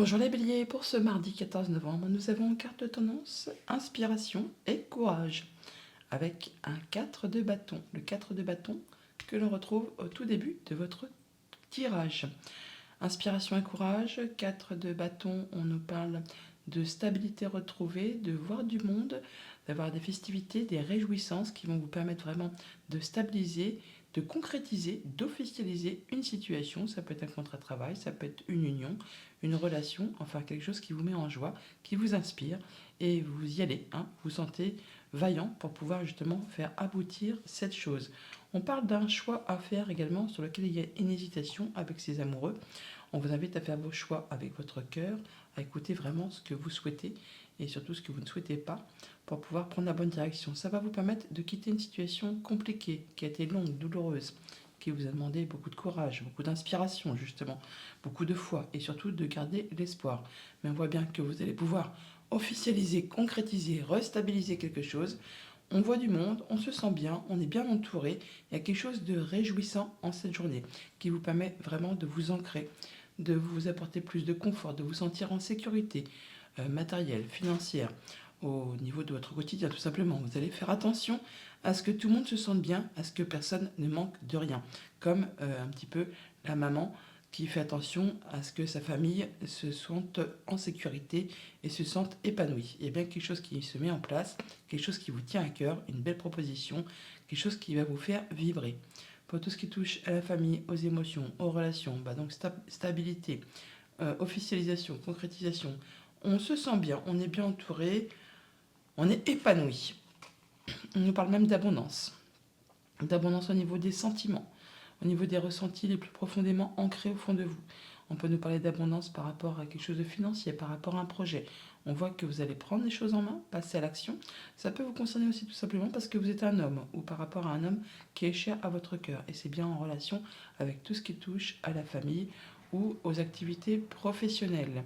Bonjour les béliers, pour ce mardi 14 novembre, nous avons une carte de tendance, inspiration et courage, avec un 4 de bâton. Le 4 de bâton que l'on retrouve au tout début de votre tirage. Inspiration et courage, 4 de bâton, on nous parle de stabilité retrouvée, de voir du monde, d'avoir des festivités, des réjouissances qui vont vous permettre vraiment de stabiliser, de concrétiser, d'officialiser une situation. Ça peut être un contrat de travail, ça peut être une union, une relation, enfin quelque chose qui vous met en joie, qui vous inspire et vous y allez, hein, vous sentez vaillant pour pouvoir justement faire aboutir cette chose. On parle d'un choix à faire également sur lequel il y a une hésitation avec ses amoureux. On vous invite à faire vos choix avec votre cœur, à écouter vraiment ce que vous souhaitez et surtout ce que vous ne souhaitez pas pour pouvoir prendre la bonne direction. Ça va vous permettre de quitter une situation compliquée, qui a été longue, douloureuse, qui vous a demandé beaucoup de courage, beaucoup d'inspiration justement, beaucoup de foi et surtout de garder l'espoir. Mais on voit bien que vous allez pouvoir officialiser, concrétiser, restabiliser quelque chose. On voit du monde, on se sent bien, on est bien entouré. Il y a quelque chose de réjouissant en cette journée qui vous permet vraiment de vous ancrer, de vous apporter plus de confort, de vous sentir en sécurité matérielle, financière, au niveau de votre quotidien tout simplement. Vous allez faire attention à ce que tout le monde se sente bien, à ce que personne ne manque de rien. Comme un petit peu la maman qui fait attention à ce que sa famille se sente en sécurité et se sente épanouie. Il y a bien quelque chose qui se met en place, quelque chose qui vous tient à cœur, une belle proposition, quelque chose qui va vous faire vibrer. Pour tout ce qui touche à la famille, aux émotions, aux relations, donc stabilité, officialisation, concrétisation, on se sent bien, on est bien entouré, on est épanoui. On nous parle même d'abondance. D'abondance au niveau des sentiments, au niveau des ressentis les plus profondément ancrés au fond de vous. On peut nous parler d'abondance par rapport à quelque chose de financier, par rapport à un projet. On voit que vous allez prendre les choses en main, passer à l'action. Ça peut vous concerner aussi tout simplement parce que vous êtes un homme ou par rapport à un homme qui est cher à votre cœur. Et c'est bien en relation avec tout ce qui touche à la famille ou aux activités professionnelles.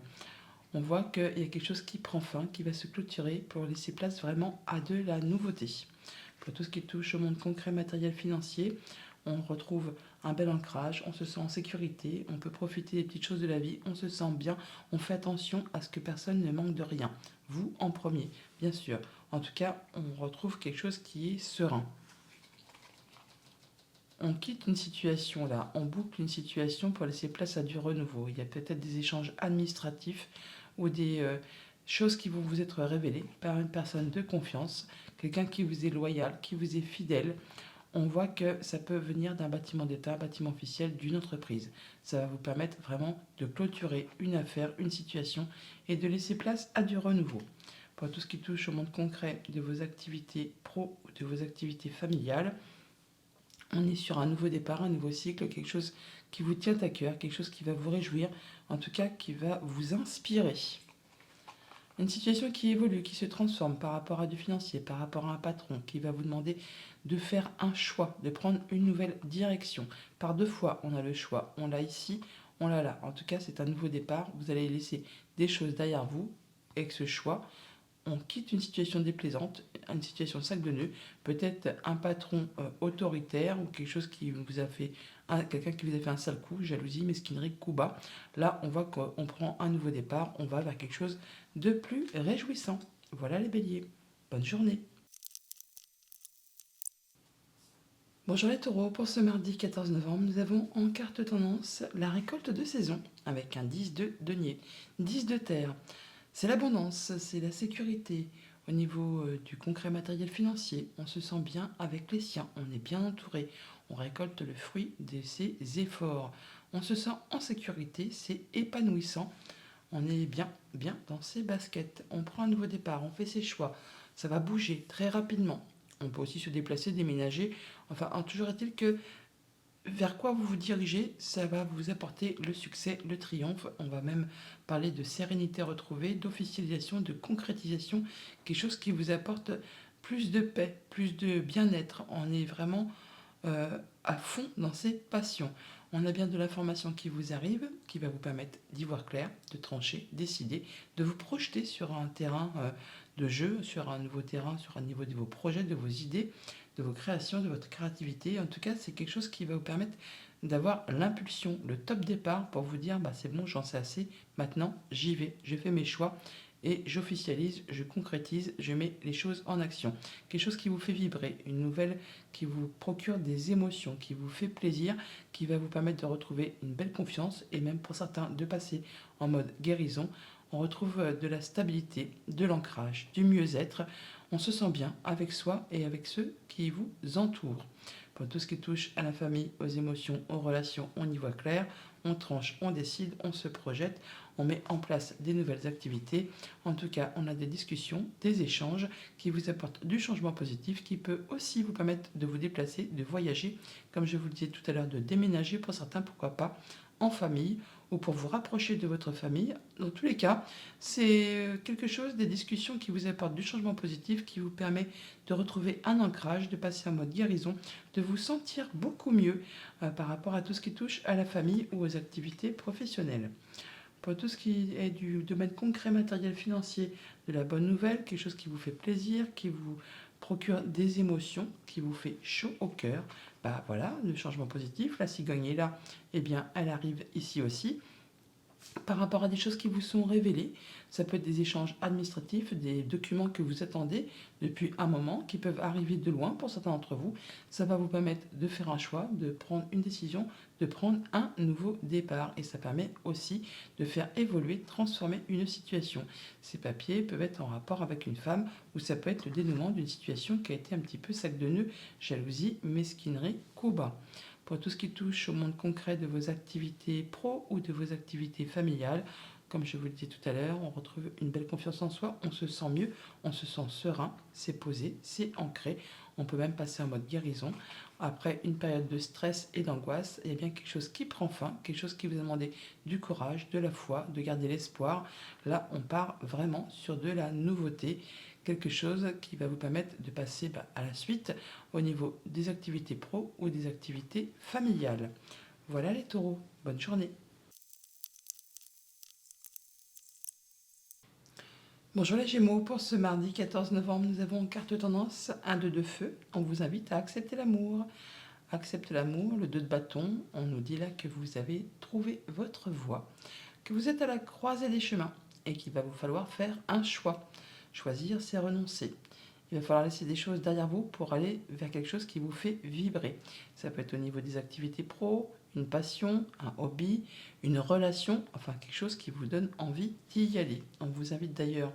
On voit qu'il y a quelque chose qui prend fin, qui va se clôturer pour laisser place vraiment à de la nouveauté. Pour tout ce qui touche au monde concret, matériel, financier, on retrouve un bel ancrage, on se sent en sécurité, on peut profiter des petites choses de la vie, on se sent bien, on fait attention à ce que personne ne manque de rien. Vous en premier, bien sûr. En tout cas, on retrouve quelque chose qui est serein. On quitte une situation là, on boucle une situation pour laisser place à du renouveau. Il y a peut-être des échanges administratifs ou des choses qui vont vous être révélées par une personne de confiance, quelqu'un qui vous est loyal, qui vous est fidèle. On voit que ça peut venir d'un bâtiment d'État, un bâtiment officiel, d'une entreprise. Ça va vous permettre vraiment de clôturer une affaire, une situation et de laisser place à du renouveau. Pour tout ce qui touche au monde concret de vos activités pro ou de vos activités familiales, on est sur un nouveau départ, un nouveau cycle, quelque chose qui vous tient à cœur, quelque chose qui va vous réjouir, en tout cas qui va vous inspirer. Une situation qui évolue, qui se transforme par rapport à du financier, par rapport à un patron qui va vous demander de faire un choix, de prendre une nouvelle direction. Par deux fois, on a le choix. On l'a ici, on l'a là. En tout cas, c'est un nouveau départ. Vous allez laisser des choses derrière vous avec ce choix. On quitte une situation déplaisante, une situation sac de nœuds, peut-être un patron autoritaire ou quelque chose qui vous a fait, quelqu'un qui vous a fait un sale coup, jalousie, mesquinerie, coup bas. Là, on voit qu'on prend un nouveau départ, on va vers quelque chose de plus réjouissant. Voilà les béliers. Bonne journée. Bonjour les taureaux, pour ce mardi 14 novembre, nous avons en carte tendance la récolte de saison avec un 10 de denier, 10 de terre. C'est l'abondance, c'est la sécurité. Au niveau du concret matériel financier, on se sent bien avec les siens, on est bien entouré, on récolte le fruit de ses efforts. On se sent en sécurité, c'est épanouissant, on est bien dans ses baskets. On prend un nouveau départ, on fait ses choix, ça va bouger très rapidement. On peut aussi se déplacer, déménager. Enfin, toujours est-il que vers quoi vous vous dirigez, ça va vous apporter le succès, le triomphe. On va même parler de sérénité retrouvée, d'officialisation, de concrétisation, quelque chose qui vous apporte plus de paix, plus de bien-être. On est vraiment à fond dans ses passions. On a bien de l'information qui vous arrive, qui va vous permettre d'y voir clair, de trancher, décider, de vous projeter sur un terrain de jeu, sur un nouveau terrain, sur un niveau de vos projets, de vos idées, de vos créations, de votre créativité. En tout cas, c'est quelque chose qui va vous permettre d'avoir l'impulsion, le top départ pour vous dire c'est bon, j'en sais assez, maintenant j'y vais, je fais mes choix et j'officialise, je concrétise, je mets les choses en action. Quelque chose qui vous fait vibrer, une nouvelle qui vous procure des émotions, qui vous fait plaisir, qui va vous permettre de retrouver une belle confiance et même pour certains de passer en mode guérison. On retrouve de la stabilité, de l'ancrage, du mieux-être. On se sent bien avec soi et avec ceux qui vous entourent. Pour tout ce qui touche à la famille, aux émotions, aux relations, on y voit clair, on tranche, on décide, on se projette, on met en place des nouvelles activités. En tout cas, on a des discussions, des échanges qui vous apportent du changement positif, qui peut aussi vous permettre de vous déplacer, de voyager, comme je vous le disais tout à l'heure, de déménager pour certains, pourquoi pas, en famille ou pour vous rapprocher de votre famille. Dans tous les cas, c'est quelque chose, des discussions qui vous apportent du changement positif, qui vous permet de retrouver un ancrage, de passer en mode guérison, de vous sentir beaucoup mieux par rapport à tout ce qui touche à la famille ou aux activités professionnelles. Pour tout ce qui est du domaine concret, matériel, financier, de la bonne nouvelle, quelque chose qui vous fait plaisir, qui vous procure des émotions, qui vous fait chaud au cœur, voilà, le changement positif, la cigogne est là, eh bien elle arrive ici aussi. Par rapport à des choses qui vous sont révélées, ça peut être des échanges administratifs, des documents que vous attendez depuis un moment, qui peuvent arriver de loin pour certains d'entre vous. Ça va vous permettre de faire un choix, de prendre une décision, de prendre un nouveau départ. Et ça permet aussi de faire évoluer, transformer une situation. Ces papiers peuvent être en rapport avec une femme ou ça peut être le dénouement d'une situation qui a été un petit peu sac de nœuds, jalousie, mesquinerie, coup bas. Pour tout ce qui touche au monde concret de vos activités pro ou de vos activités familiales, comme je vous le disais tout à l'heure, on retrouve une belle confiance en soi, on se sent mieux, on se sent serein, c'est posé, c'est ancré. On peut même passer en mode guérison. Après une période de stress et d'angoisse, il y a bien quelque chose qui prend fin, quelque chose qui vous a demandé du courage, de la foi, de garder l'espoir. Là, on part vraiment sur de la nouveauté, quelque chose qui va vous permettre de passer à la suite au niveau des activités pro ou des activités familiales. Voilà les taureaux, bonne journée. Bonjour les Gémeaux, pour ce mardi 14 novembre, nous avons carte tendance 1, 2 de feu. On vous invite à accepter l'amour. Accepte l'amour, le 2 de bâton, on nous dit là que vous avez trouvé votre voie, que vous êtes à la croisée des chemins et qu'il va vous falloir faire un choix. Choisir, c'est renoncer. Il va falloir laisser des choses derrière vous pour aller vers quelque chose qui vous fait vibrer. Ça peut être au niveau des activités pro, une passion, un hobby, une relation, enfin quelque chose qui vous donne envie d'y aller. On vous invite d'ailleurs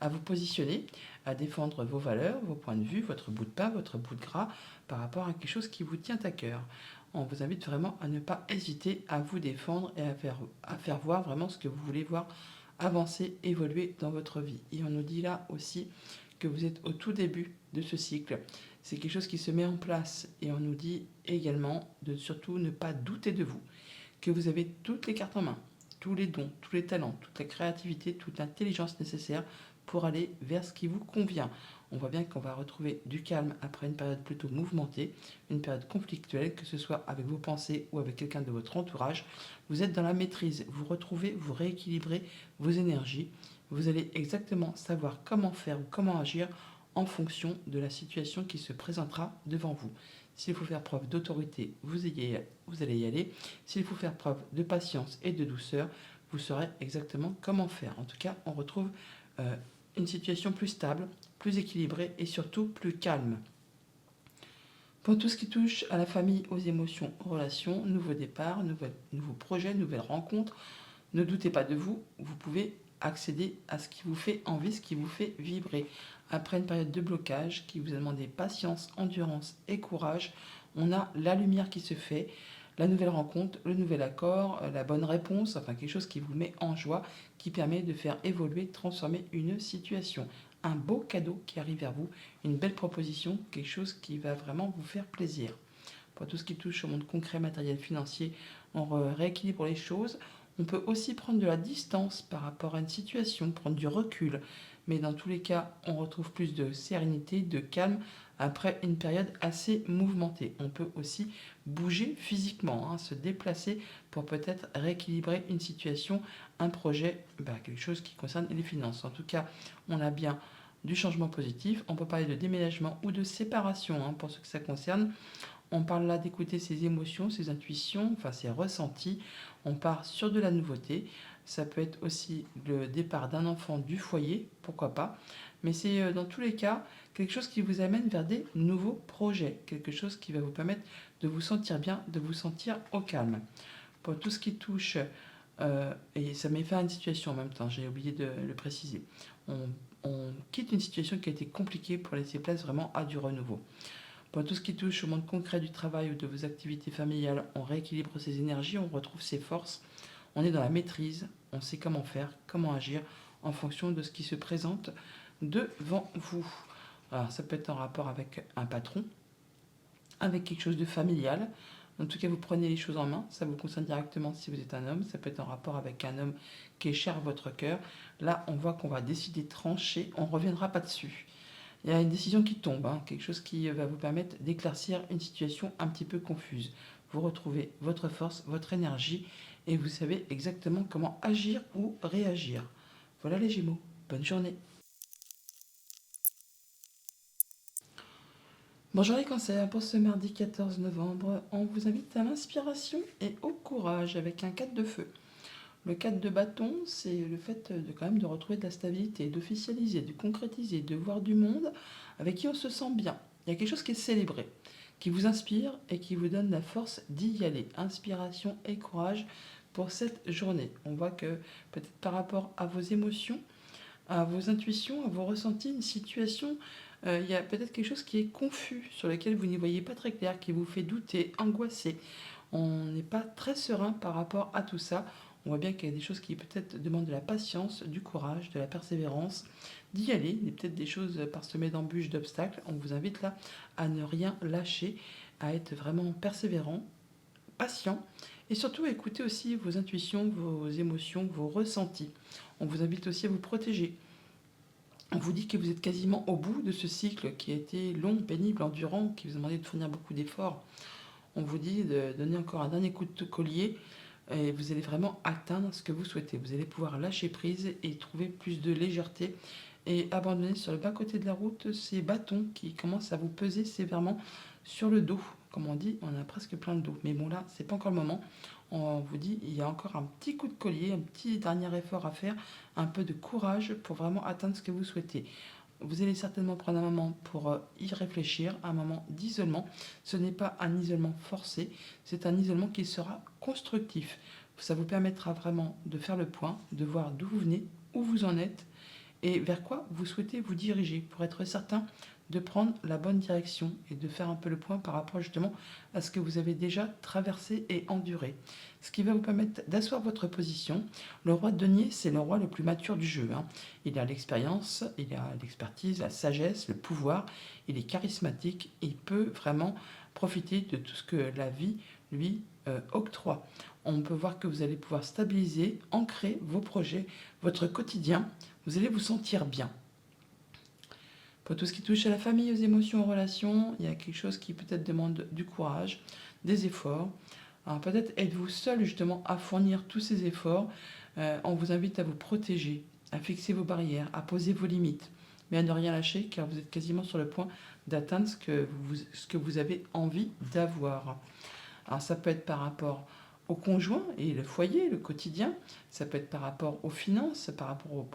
à vous positionner, à défendre vos valeurs, vos points de vue, votre bout de pain, votre bout de gras par rapport à quelque chose qui vous tient à cœur. On vous invite vraiment à ne pas hésiter à vous défendre et à faire voir vraiment ce que vous voulez voir avancer, évoluer dans votre vie. Et on nous dit là aussi que vous êtes au tout début de ce cycle. C'est quelque chose qui se met en place et on nous dit également de surtout ne pas douter de vous, que vous avez toutes les cartes en main, tous les dons, tous les talents, toute la créativité, toute l'intelligence nécessaire pour aller vers ce qui vous convient. On voit bien qu'on va retrouver du calme après une période plutôt mouvementée, une période conflictuelle, que ce soit avec vos pensées ou avec quelqu'un de votre entourage. Vous êtes dans la maîtrise, vous retrouvez, vous rééquilibrez vos énergies. Vous allez exactement savoir comment faire ou comment agir en fonction de la situation qui se présentera devant vous. S'il faut faire preuve d'autorité, vous allez y aller. S'il faut faire preuve de patience et de douceur, vous saurez exactement comment faire. En tout cas, on retrouve une situation plus stable, plus équilibrée et surtout plus calme. Pour tout ce qui touche à la famille, aux émotions, aux relations, nouveau départ, nouveaux projets, nouvelles rencontres, ne doutez pas de vous, vous pouvez accéder à ce qui vous fait envie, ce qui vous fait vibrer. Après une période de blocage qui vous a demandé patience, endurance et courage, on a la lumière qui se fait, la nouvelle rencontre, le nouvel accord, la bonne réponse, enfin quelque chose qui vous met en joie, qui permet de faire évoluer, transformer une situation. Un beau cadeau qui arrive vers vous, une belle proposition, quelque chose qui va vraiment vous faire plaisir. Pour tout ce qui touche au monde concret, matériel, financier, on rééquilibre les choses. On peut aussi prendre de la distance par rapport à une situation, prendre du recul. Mais dans tous les cas, on retrouve plus de sérénité, de calme après une période assez mouvementée. On peut aussi bouger physiquement, se déplacer pour peut-être rééquilibrer une situation, un projet, quelque chose qui concerne les finances. En tout cas, on a bien du changement positif. On peut parler de déménagement ou de séparation pour ce que ça concerne. On parle là d'écouter ses émotions, ses intuitions, enfin ses ressentis. On part sur de la nouveauté. Ça peut être aussi le départ d'un enfant du foyer, pourquoi pas. Mais c'est dans tous les cas quelque chose qui vous amène vers des nouveaux projets, quelque chose qui va vous permettre de vous sentir bien, de vous sentir au calme. Pour tout ce qui touche, et ça met fin à une situation en même temps, j'ai oublié de le préciser, on quitte une situation qui a été compliquée pour laisser place vraiment à du renouveau. Pour tout ce qui touche au monde concret du travail ou de vos activités familiales, on rééquilibre ses énergies, on retrouve ses forces, on est dans la maîtrise, on sait comment faire, comment agir en fonction de ce qui se présente devant vous. Alors ça peut être en rapport avec un patron, avec quelque chose de familial. En tout cas, vous prenez les choses en main. Ça vous concerne directement si vous êtes un homme. Ça peut être en rapport avec un homme qui est cher à votre cœur. Là, on voit qu'on va décider de trancher. On ne reviendra pas dessus. Il y a une décision qui tombe, hein, quelque chose qui va vous permettre d'éclaircir une situation un petit peu confuse. Vous retrouvez votre force, votre énergie et vous savez exactement comment agir ou réagir. Voilà les Gémeaux. Bonne journée. Bonjour les cancers, pour ce mardi 14 novembre, on vous invite à l'inspiration et au courage avec un 4 de feu. Le 4 de bâton, c'est le fait de quand même de retrouver de la stabilité, d'officialiser, de concrétiser, de voir du monde avec qui on se sent bien. Il y a quelque chose qui est célébré, qui vous inspire et qui vous donne la force d'y aller. Inspiration et courage pour cette journée. On voit que peut-être par rapport à vos émotions, à vos intuitions, à vos ressentis, une situation, il y a peut-être quelque chose qui est confus, sur lequel vous n'y voyez pas très clair, qui vous fait douter, angoisser. On n'est pas très serein par rapport à tout ça. On voit bien qu'il y a des choses qui peut-être demandent de la patience, du courage, de la persévérance, d'y aller. Il y a peut-être des choses parsemées d'embûches, d'obstacles. On vous invite là à ne rien lâcher, à être vraiment persévérant, patient et surtout à écouter aussi vos intuitions, vos émotions, vos ressentis. On vous invite aussi à vous protéger. On vous dit que vous êtes quasiment au bout de ce cycle qui a été long, pénible, endurant, qui vous a demandé de fournir beaucoup d'efforts. On vous dit de donner encore un dernier coup de collier et vous allez vraiment atteindre ce que vous souhaitez. Vous allez pouvoir lâcher prise et trouver plus de légèreté et abandonner sur le bas-côté de la route ces bâtons qui commencent à vous peser sévèrement sur le dos. Comme on dit, on a presque plein le dos. Mais bon là, c'est pas encore le moment. On vous dit, il y a encore un petit coup de collier, un petit dernier effort à faire, un peu de courage pour vraiment atteindre ce que vous souhaitez. Vous allez certainement prendre un moment pour y réfléchir, un moment d'isolement. Ce n'est pas un isolement forcé, c'est un isolement qui sera constructif. Ça vous permettra vraiment de faire le point, de voir d'où vous venez, où vous en êtes et vers quoi vous souhaitez vous diriger pour être certain de prendre la bonne direction et de faire un peu le point par rapport justement à ce que vous avez déjà traversé et enduré. Ce qui va vous permettre d'asseoir votre position. Le roi de denier, c'est le roi le plus mature du jeu, hein. Il a l'expérience, il a l'expertise, la sagesse, le pouvoir, il est charismatique, il peut vraiment profiter de tout ce que la vie lui octroie. On peut voir que vous allez pouvoir stabiliser, ancrer vos projets, votre quotidien. Vous allez vous sentir bien. Pour tout ce qui touche à la famille, aux émotions, aux relations, il y a quelque chose qui peut-être demande du courage, des efforts. Alors peut-être êtes-vous seul justement à fournir tous ces efforts. On vous invite à vous protéger, à fixer vos barrières, à poser vos limites, mais à ne rien lâcher car vous êtes quasiment sur le point d'atteindre ce que vous avez envie d'avoir. Alors ça peut être par rapport au conjoint et le foyer, le quotidien. Ça peut être par rapport aux finances, par rapport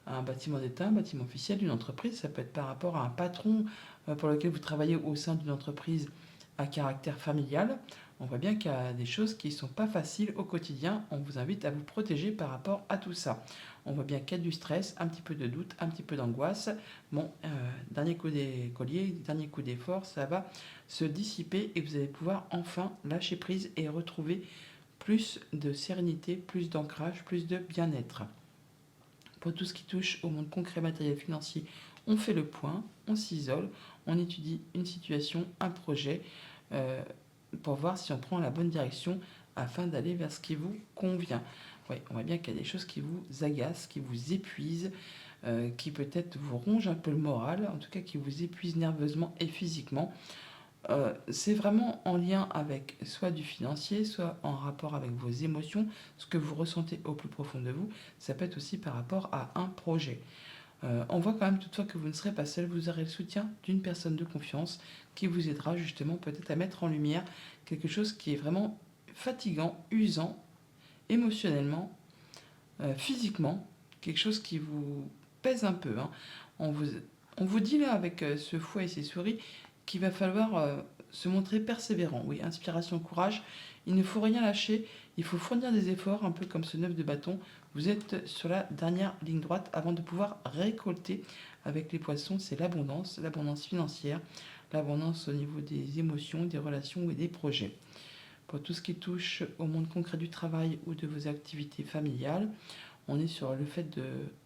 à un bâtiment d'État, un bâtiment officiel, une entreprise. Ça peut être par rapport à un patron pour lequel vous travaillez au sein d'une entreprise à caractère familial. On voit bien qu'il y a des choses qui ne sont pas faciles au quotidien. On vous invite à vous protéger par rapport à tout ça. On voit bien qu'il y a du stress, un petit peu de doute, un petit peu d'angoisse. Bon, dernier coup des colliers, dernier coup d'effort, ça va se dissiper et vous allez pouvoir enfin lâcher prise et retrouver plus de sérénité, plus d'ancrage, plus de bien-être. Pour tout ce qui touche au monde concret, matériel, financier, on fait le point, on s'isole, on étudie une situation, un projet, pour voir si on prend la bonne direction afin d'aller vers ce qui vous convient. Ouais, on voit bien qu'il y a des choses qui vous agacent, qui vous épuisent, qui peut-être vous rongent un peu le moral, en tout cas qui vous épuisent nerveusement et physiquement. C'est vraiment en lien avec soit du financier, soit en rapport avec vos émotions, ce que vous ressentez au plus profond de vous. Ça peut être aussi par rapport à un projet. On voit quand même toutefois que vous ne serez pas seul, vous aurez le soutien d'une personne de confiance qui vous aidera justement peut-être à mettre en lumière quelque chose qui est vraiment fatigant, usant, émotionnellement, physiquement, quelque chose qui vous pèse un peu, hein. On vous, on vous dit là avec ce fouet et ces souris qu'il va falloir se montrer persévérant. Oui, inspiration, courage, il ne faut rien lâcher, il faut fournir des efforts, un peu comme ce 9 de bâton. Vous êtes sur la dernière ligne droite avant de pouvoir récolter avec les poissons. C'est l'abondance financière, l'abondance au niveau des émotions, des relations et des projets. Pour tout ce qui touche au monde concret du travail ou de vos activités familiales, on est sur le fait de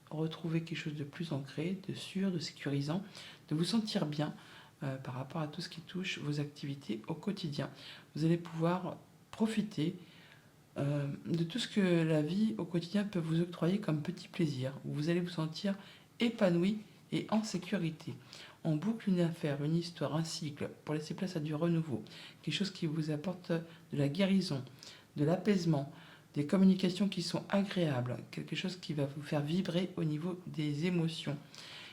retrouver quelque chose de plus ancré, de sûr, de sécurisant, de vous sentir bien par rapport à tout ce qui touche vos activités au quotidien. Vous allez pouvoir profiter de tout ce que la vie au quotidien peut vous octroyer comme petit plaisir. Vous allez vous sentir épanoui et en sécurité. On boucle une affaire, une histoire, un cycle pour laisser place à du renouveau. Quelque chose qui vous apporte de la guérison, de l'apaisement, des communications qui sont agréables, quelque chose qui va vous faire vibrer au niveau des émotions,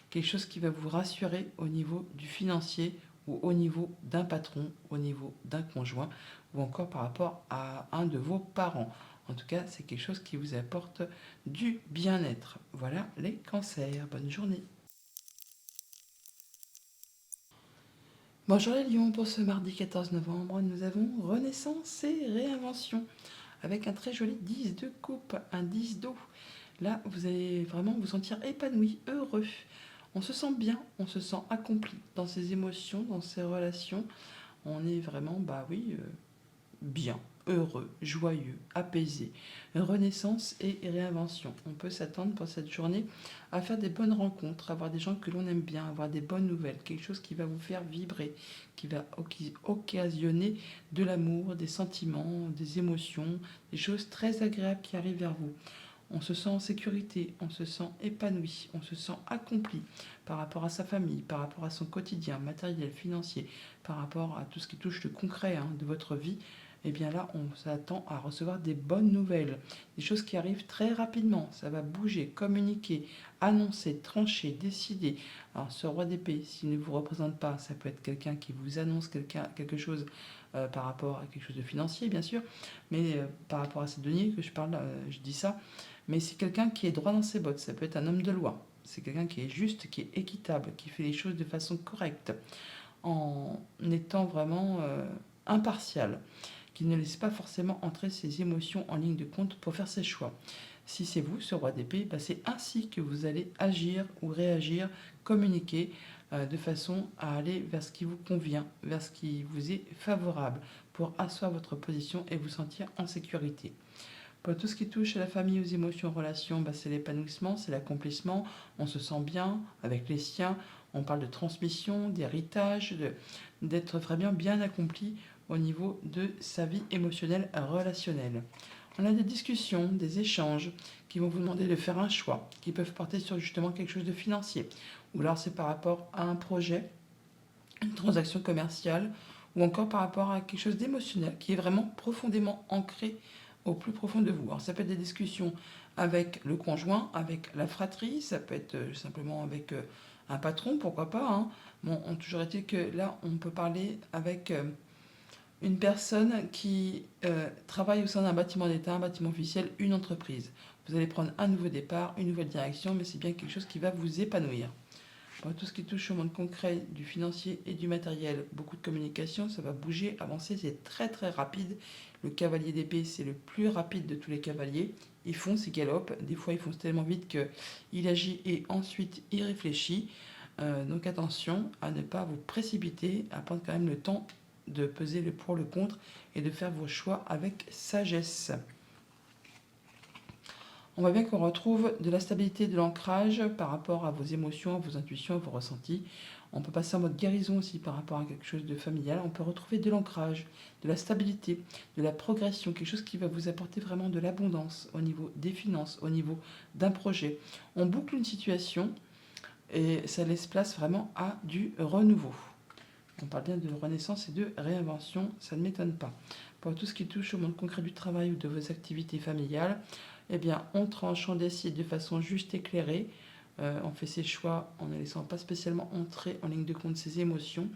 quelque chose qui va vous rassurer au niveau du financier ou au niveau d'un patron, au niveau d'un conjoint ou encore par rapport à un de vos parents. En tout cas, c'est quelque chose qui vous apporte du bien-être. Voilà les cancers. Bonne journée. Bonjour les lions, pour ce mardi 14 novembre, nous avons Renaissance et Réinvention avec un très joli 10 de coupe, un 10 d'eau. Là, vous allez vraiment vous sentir épanoui, heureux. On se sent bien, on se sent accompli dans ses émotions, dans ses relations. On est vraiment, bah oui, bien, heureux, joyeux, apaisé. Renaissance et réinvention. On peut s'attendre pour cette journée à faire des bonnes rencontres, avoir des gens que l'on aime bien, avoir des bonnes nouvelles, quelque chose qui va vous faire vibrer, qui va occasionner de l'amour, des sentiments, des émotions, des choses très agréables qui arrivent vers vous. On se sent en sécurité, on se sent épanoui, on se sent accompli par rapport à sa famille, par rapport à son quotidien matériel, financier, par rapport à tout ce qui touche le concret de votre vie. Et bien là, on s'attend à recevoir des bonnes nouvelles, des choses qui arrivent très rapidement. Ça va bouger, communiquer, annoncer, trancher, décider. Alors ce roi d'épée, s'il ne vous représente pas, ça peut être quelqu'un qui vous annonce quelque chose par rapport à quelque chose de financier, bien sûr, mais par rapport à ces deniers que je parle, je dis ça. Mais c'est quelqu'un qui est droit dans ses bottes. Ça peut être un homme de loi. C'est quelqu'un qui est juste, qui est équitable, qui fait les choses de façon correcte, en étant vraiment impartial, qui ne laisse pas forcément entrer ses émotions en ligne de compte pour faire ses choix. Si c'est vous, ce roi d'épée, c'est ainsi que vous allez agir ou réagir, communiquer de façon à aller vers ce qui vous convient, vers ce qui vous est favorable, pour asseoir votre position et vous sentir en sécurité. Pour tout ce qui touche à la famille, aux émotions, aux relations, c'est l'épanouissement, c'est l'accomplissement. On se sent bien avec les siens. On parle de transmission, d'héritage, d'être vraiment bien accompli au niveau de sa vie émotionnelle et relationnelle. On a des discussions, des échanges qui vont vous demander de faire un choix, qui peuvent porter sur justement quelque chose de financier. Ou alors c'est par rapport à un projet, une transaction commerciale, ou encore par rapport à quelque chose d'émotionnel qui est vraiment profondément ancré au plus profond de vous. Alors ça peut être des discussions avec le conjoint, avec la fratrie, ça peut être simplement avec un patron, pourquoi pas. Bon, toujours est-il que là, on peut parler avec une personne qui travaille au sein d'un bâtiment d'État, un bâtiment officiel, une entreprise. Vous allez prendre un nouveau départ, une nouvelle direction, mais c'est bien quelque chose qui va vous épanouir. Pour tout ce qui touche au monde concret du financier et du matériel, beaucoup de communication, ça va bouger, avancer, c'est très très rapide. Le cavalier d'épée, c'est le plus rapide de tous les cavaliers. Il fonce, il galope, des fois il fonce tellement vite qu'il agit et ensuite il réfléchit. Donc attention à ne pas vous précipiter, à prendre quand même le temps de peser le pour, le contre et de faire vos choix avec sagesse. On voit bien qu'on retrouve de la stabilité, de l'ancrage par rapport à vos émotions, à vos intuitions, à vos ressentis. On peut passer en mode guérison aussi par rapport à quelque chose de familial. On peut retrouver de l'ancrage, de la stabilité, de la progression, quelque chose qui va vous apporter vraiment de l'abondance au niveau des finances, au niveau d'un projet. On boucle une situation et ça laisse place vraiment à du renouveau. On parle bien de renaissance et de réinvention, ça ne m'étonne pas. Pour tout ce qui touche au monde concret du travail ou de vos activités familiales, eh bien, on tranche, on décide de façon juste, éclairée. On fait ses choix en ne laissant pas spécialement entrer en ligne de compte ses émotions.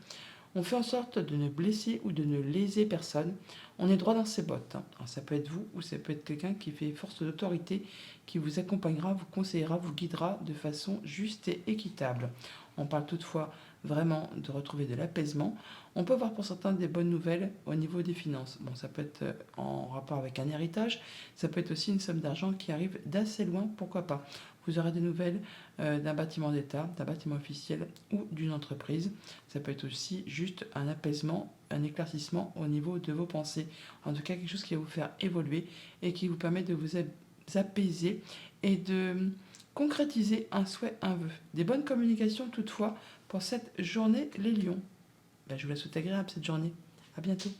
On fait en sorte de ne blesser ou de ne léser personne. On est droit dans ses bottes, hein. Alors, ça peut être vous ou ça peut être quelqu'un qui fait force d'autorité, qui vous accompagnera, vous conseillera, vous guidera de façon juste et équitable. On parle toutefois vraiment de retrouver de l'apaisement. On peut avoir pour certains des bonnes nouvelles au niveau des finances. Bon, ça peut être en rapport avec un héritage, ça peut être aussi une somme d'argent qui arrive d'assez loin, pourquoi pas. Vous aurez des nouvelles d'un bâtiment d'État, d'un bâtiment officiel ou d'une entreprise. Ça peut être aussi juste un apaisement, un éclaircissement au niveau de vos pensées. En tout cas, quelque chose qui va vous faire évoluer et qui vous permet de vous apaiser et de concrétiser un souhait, un vœu. Des bonnes communications toutefois pour cette journée, les lions. Ben, je vous la souhaite agréable cette journée. À bientôt.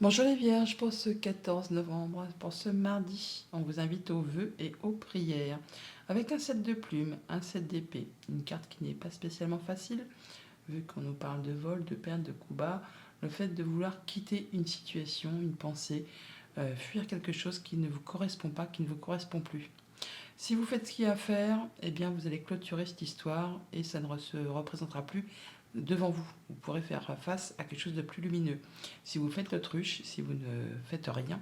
Bonjour les Vierges, pour ce 14 novembre, pour ce mardi, on vous invite aux vœux et aux prières. Avec un 7 de plumes, un 7 d'épée, une carte qui n'est pas spécialement facile, vu qu'on nous parle de vol, de perte, de coups bas, le fait de vouloir quitter une situation, une pensée, fuir quelque chose qui ne vous correspond pas, qui ne vous correspond plus. Si vous faites ce qu'il y a à faire, eh bien vous allez clôturer cette histoire et ça ne se représentera plus devant vous. Vous pourrez faire face à quelque chose de plus lumineux. Si vous faites l'autruche, si vous ne faites rien,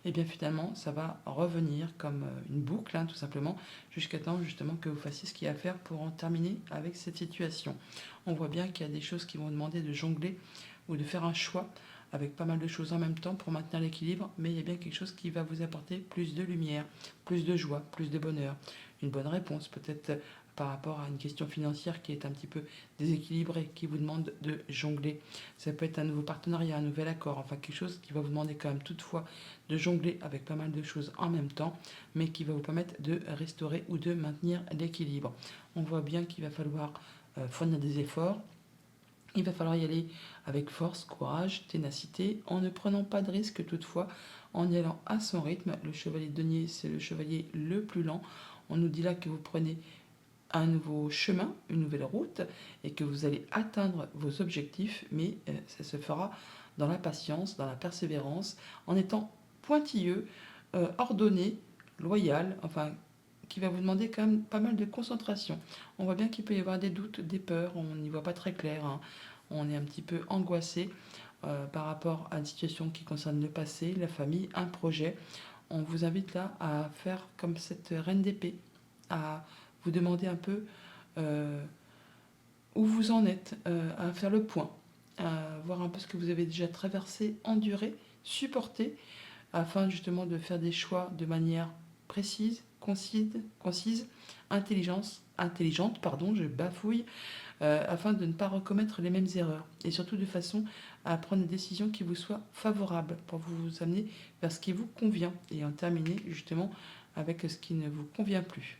eh bien finalement ça va revenir comme une boucle, hein, tout simplement, jusqu'à temps justement que vous fassiez ce qu'il y a à faire pour en terminer avec cette situation. On voit bien qu'il y a des choses qui vont demander de jongler ou de faire un choix avec pas mal de choses en même temps pour maintenir l'équilibre, mais il y a bien quelque chose qui va vous apporter plus de lumière, plus de joie, plus de bonheur, une bonne réponse peut-être par rapport à une question financière qui est un petit peu déséquilibrée, qui vous demande de jongler. Ça peut être un nouveau partenariat, un nouvel accord, enfin quelque chose qui va vous demander quand même toutefois de jongler avec pas mal de choses en même temps, mais qui va vous permettre de restaurer ou de maintenir l'équilibre. On voit bien qu'il va falloir fournir des efforts. Il va falloir y aller avec force, courage, ténacité, en ne prenant pas de risques toutefois, en y allant à son rythme. Le chevalier de denier, c'est le chevalier le plus lent. On nous dit là que vous prenez un nouveau chemin, une nouvelle route, et que vous allez atteindre vos objectifs, mais ça se fera dans la patience, dans la persévérance, en étant pointilleux, ordonné, loyal, enfin qui va vous demander quand même pas mal de concentration. On voit bien qu'il peut y avoir des doutes, des peurs, on n'y voit pas très clair, hein. On est un petit peu angoissé par rapport à une situation qui concerne le passé, la famille, un projet. On vous invite là à faire comme cette reine d'épée, à vous demander un peu où vous en êtes, à faire le point, à voir un peu ce que vous avez déjà traversé, enduré, supporté, afin justement de faire des choix de manière précise, concise, intelligente, pardon, je bafouille, afin de ne pas recommettre les mêmes erreurs et surtout de façon à prendre des décisions qui vous soient favorables pour vous amener vers ce qui vous convient et en terminer justement avec ce qui ne vous convient plus.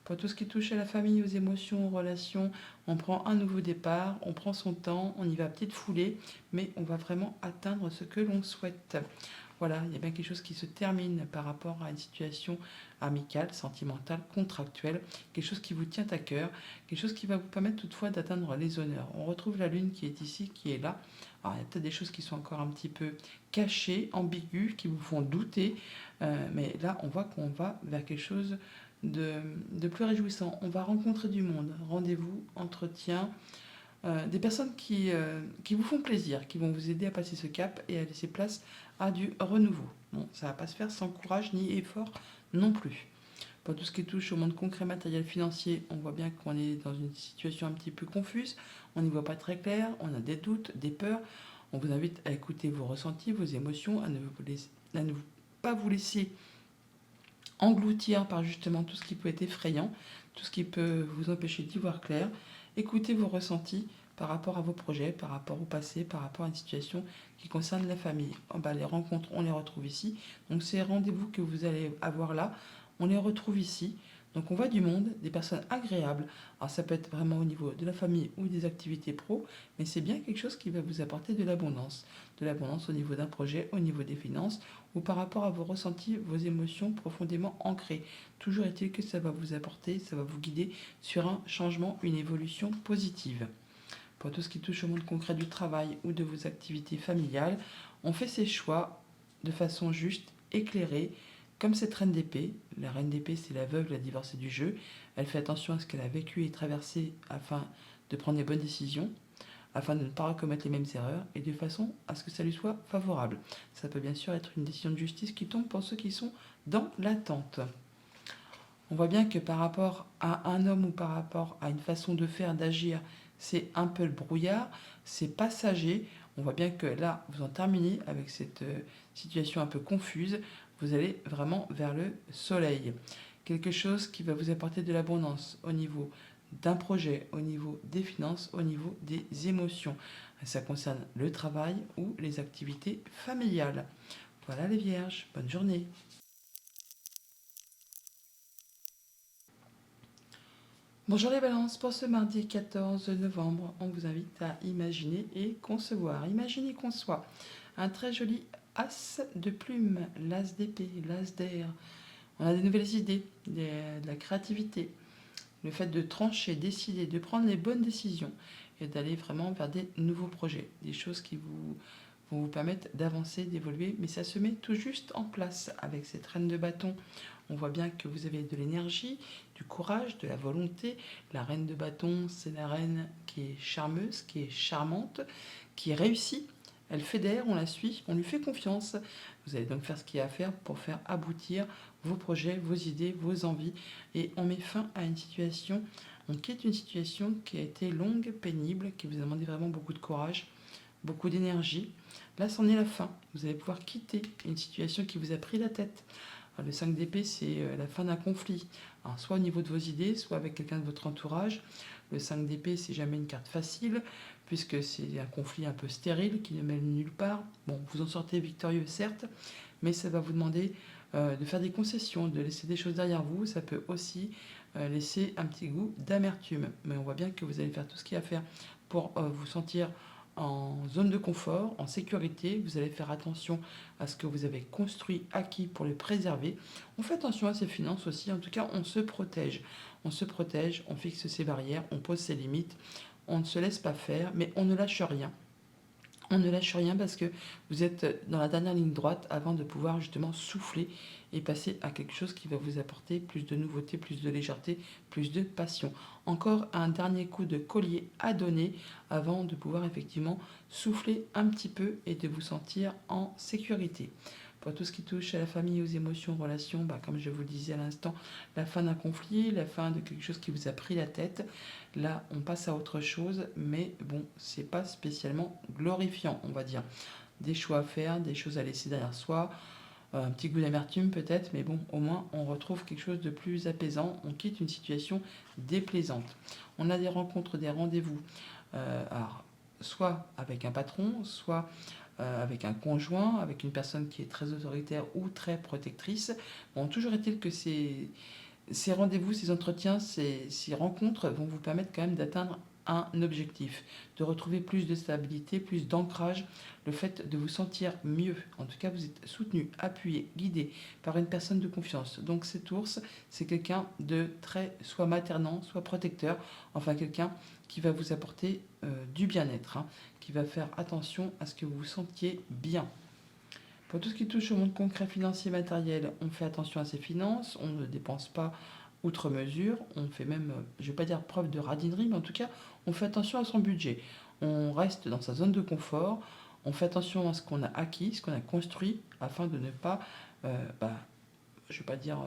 Pour tout ce qui touche à la famille, aux émotions, aux relations, on prend un nouveau départ, on prend son temps, on y va à petite foulée, mais on va vraiment atteindre ce que l'on souhaite. Voilà, il y a bien quelque chose qui se termine par rapport à une situation amicale, sentimentale, contractuelle, quelque chose qui vous tient à cœur, quelque chose qui va vous permettre toutefois d'atteindre les honneurs. On retrouve la lune qui est ici, qui est là. Alors, il y a peut-être des choses qui sont encore un petit peu cachées, ambiguës, qui vous font douter, mais là, on voit qu'on va vers quelque chose de plus réjouissant. On va rencontrer du monde, rendez-vous, entretien, des personnes qui vous font plaisir, qui vont vous aider à passer ce cap et à laisser place à du renouveau. Bon, ça ne va pas se faire sans courage ni effort non plus. Pour tout ce qui touche au monde concret, matériel, financier, on voit bien qu'on est dans une situation un petit peu confuse, on n'y voit pas très clair, on a des doutes, des peurs. On vous invite à écouter vos ressentis, vos émotions, à ne pas vous laisser engloutir par justement tout ce qui peut être effrayant, tout ce qui peut vous empêcher d'y voir clair. Écoutez vos ressentis par rapport à vos projets, par rapport au passé, par rapport à une situation qui concerne la famille. Oh bah, les rencontres, on les retrouve ici. Donc ces rendez-vous que vous allez avoir là, on les retrouve ici. Donc on voit du monde, des personnes agréables. Alors ça peut être vraiment au niveau de la famille ou des activités pro, mais c'est bien quelque chose qui va vous apporter de l'abondance. De l'abondance au niveau d'un projet, au niveau des finances, ou par rapport à vos ressentis, vos émotions profondément ancrées. Toujours est-il que ça va vous apporter, ça va vous guider sur un changement, une évolution positive. Pour tout ce qui touche au monde concret du travail ou de vos activités familiales, on fait ses choix de façon juste éclairée. Comme cette reine d'épée, la reine d'épée c'est la veuve, la divorcée du jeu, elle fait attention à ce qu'elle a vécu et traversé afin de prendre les bonnes décisions, afin de ne pas recommettre les mêmes erreurs et de façon à ce que ça lui soit favorable. Ça peut bien sûr être une décision de justice qui tombe pour ceux qui sont dans l'attente. On voit bien que par rapport à un homme ou par rapport à une façon de faire, d'agir, c'est un peu le brouillard, c'est passager. On voit bien que là, vous en terminez avec cette situation un peu confuse. Vous allez vraiment vers le soleil. Quelque chose qui va vous apporter de l'abondance au niveau d'un projet, au niveau des finances, au niveau des émotions. Ça concerne le travail ou les activités familiales. Voilà les vierges, bonne journée. Bonjour les balances, pour ce mardi 14 novembre, on vous invite à imaginer et concevoir. Imaginez qu'on soit un très joli as de plumes, l'as d'épée, l'as d'air. On a des nouvelles idées, de la créativité, le fait de trancher, décider, de prendre les bonnes décisions et d'aller vraiment vers des nouveaux projets, des choses qui vont vous permettre d'avancer, d'évoluer, mais ça se met tout juste en place avec cette reine de bâton. On voit bien que vous avez de l'énergie, du courage, de la volonté. La reine de bâton, c'est la reine qui est charmeuse, qui est charmante, qui réussit. Elle fédère, on la suit, on lui fait confiance. Vous allez donc faire ce qu'il y a à faire pour faire aboutir vos projets, vos idées, vos envies. Et on met fin à une situation, on quitte une situation qui a été longue, pénible, qui vous a demandé vraiment beaucoup de courage, beaucoup d'énergie. Là, c'en est la fin. Vous allez pouvoir quitter une situation qui vous a pris la tête. Alors, le 5 d'épée, c'est la fin d'un conflit. Alors, soit au niveau de vos idées, soit avec quelqu'un de votre entourage. Le 5 d'épée, c'est jamais une carte facile, puisque c'est un conflit un peu stérile qui ne mène nulle part. Bon, vous en sortez victorieux, certes, mais ça va vous demander de faire des concessions, de laisser des choses derrière vous. Ça peut aussi laisser un petit goût d'amertume. Mais on voit bien que vous allez faire tout ce qu'il y a à faire pour vous sentir en zone de confort, en sécurité. Vous allez faire attention à ce que vous avez construit, acquis pour le préserver. On fait attention à ses finances aussi. En tout cas, on se protège. On se protège, on fixe ses barrières, on pose ses limites. On ne se laisse pas faire, mais on ne lâche rien. On ne lâche rien parce que vous êtes dans la dernière ligne droite avant de pouvoir justement souffler et passer à quelque chose qui va vous apporter plus de nouveauté, plus de légèreté, plus de passion. Encore un dernier coup de collier à donner avant de pouvoir effectivement souffler un petit peu et de vous sentir en sécurité. Pour tout ce qui touche à la famille, aux émotions, aux relations, comme je vous le disais à l'instant, la fin d'un conflit, la fin de quelque chose qui vous a pris la tête. Là, on passe à autre chose, mais bon, c'est pas spécialement glorifiant, on va dire. Des choix à faire, des choses à laisser derrière soi, un petit goût d'amertume peut-être, mais bon, au moins on retrouve quelque chose de plus apaisant, on quitte une situation déplaisante. On a des rencontres, des rendez-vous, alors, soit avec un patron, soit avec un conjoint, avec une personne qui est très autoritaire ou très protectrice. Bon, toujours est-il que ces rendez-vous, ces entretiens, ces rencontres vont vous permettre quand même d'atteindre un objectif, de retrouver plus de stabilité, plus d'ancrage, le fait de vous sentir mieux. En tout cas, vous êtes soutenu, appuyé, guidé par une personne de confiance. Donc cet ours, c'est quelqu'un de très soit maternant, soit protecteur, enfin quelqu'un qui va vous apporter du bien-être, qui va faire attention à ce que vous vous sentiez bien. Pour tout ce qui touche au monde concret, financier, matériel, on fait attention à ses finances, on ne dépense pas outre mesure, on fait même, je ne vais pas dire preuve de radinerie, mais en tout cas, on fait attention à son budget. On reste dans sa zone de confort, on fait attention à ce qu'on a acquis, ce qu'on a construit, afin de ne pas, je ne vais pas dire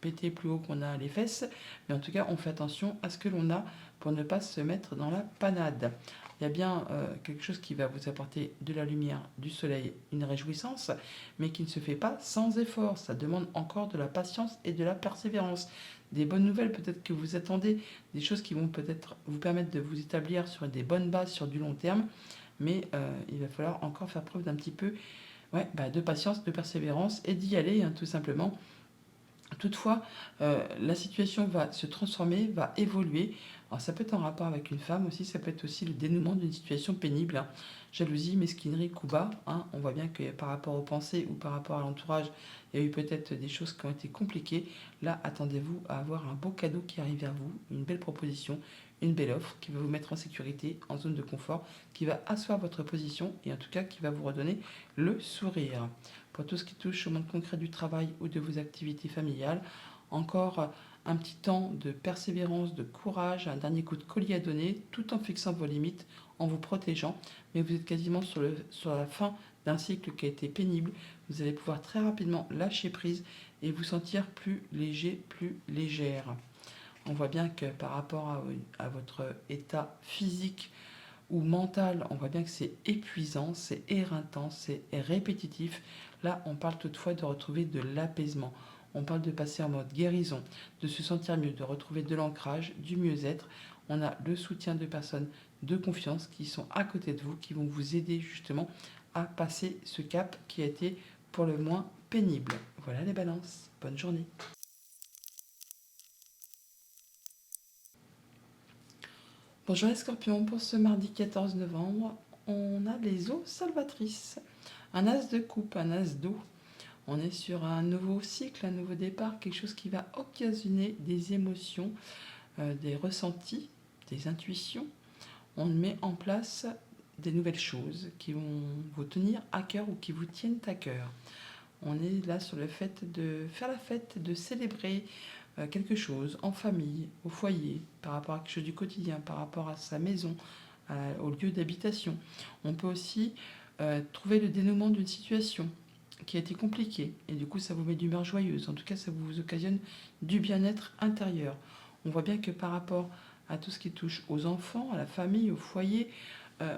péter plus haut qu'on a les fesses, mais en tout cas, on fait attention à ce que l'on a pour ne pas se mettre dans la panade. Il y a bien quelque chose qui va vous apporter de la lumière, du soleil, une réjouissance, mais qui ne se fait pas sans effort. Ça demande encore de la patience et de la persévérance. Des bonnes nouvelles peut-être que vous attendez, des choses qui vont peut-être vous permettre de vous établir sur des bonnes bases sur du long terme, mais il va falloir encore faire preuve d'un petit peu de patience, de persévérance et d'y aller tout simplement. Toutefois, la situation va se transformer, va évoluer. Alors ça peut être en rapport avec une femme aussi, ça peut être aussi le dénouement d'une situation pénible, hein. Jalousie, mesquinerie, coup bas, hein. On voit bien que par rapport aux pensées ou par rapport à l'entourage, il y a eu peut-être des choses qui ont été compliquées. Là, attendez-vous à avoir un beau cadeau qui arrive vers vous, une belle proposition, une belle offre qui va vous mettre en sécurité, en zone de confort, qui va asseoir votre position et en tout cas qui va vous redonner le sourire. Pour tout ce qui touche au monde concret du travail ou de vos activités familiales, encore un petit temps de persévérance, de courage, un dernier coup de collier à donner, tout en fixant vos limites, en vous protégeant. Mais vous êtes quasiment sur la fin d'un cycle qui a été pénible. Vous allez pouvoir très rapidement lâcher prise et vous sentir plus léger, plus légère. On voit bien que par rapport à votre état physique ou mental, on voit bien que c'est épuisant, c'est éreintant, c'est répétitif. Là, on parle toutefois de retrouver de l'apaisement. On parle de passer en mode guérison, de se sentir mieux, de retrouver de l'ancrage, du mieux-être. On a le soutien de personnes de confiance qui sont à côté de vous, qui vont vous aider justement à passer ce cap qui a été pour le moins pénible. Voilà les balances. Bonne journée. Bonjour les scorpions, pour ce mardi 14 novembre, on a les eaux salvatrices. Un as de coupe, un as d'eau. On est sur un nouveau cycle, un nouveau départ, quelque chose qui va occasionner des émotions, des ressentis, des intuitions. On met en place des nouvelles choses qui vont vous tenir à cœur ou qui vous tiennent à cœur. On est là sur le fait de faire la fête, de célébrer quelque chose en famille, au foyer, par rapport à quelque chose du quotidien, par rapport à sa maison, au lieu d'habitation. On peut aussi trouver le dénouement d'une situation qui a été compliquée et du coup ça vous met d'humeur joyeuse. En tout cas, ça vous occasionne du bien-être intérieur. On voit bien que par rapport à tout ce qui touche aux enfants, à la famille, au foyer,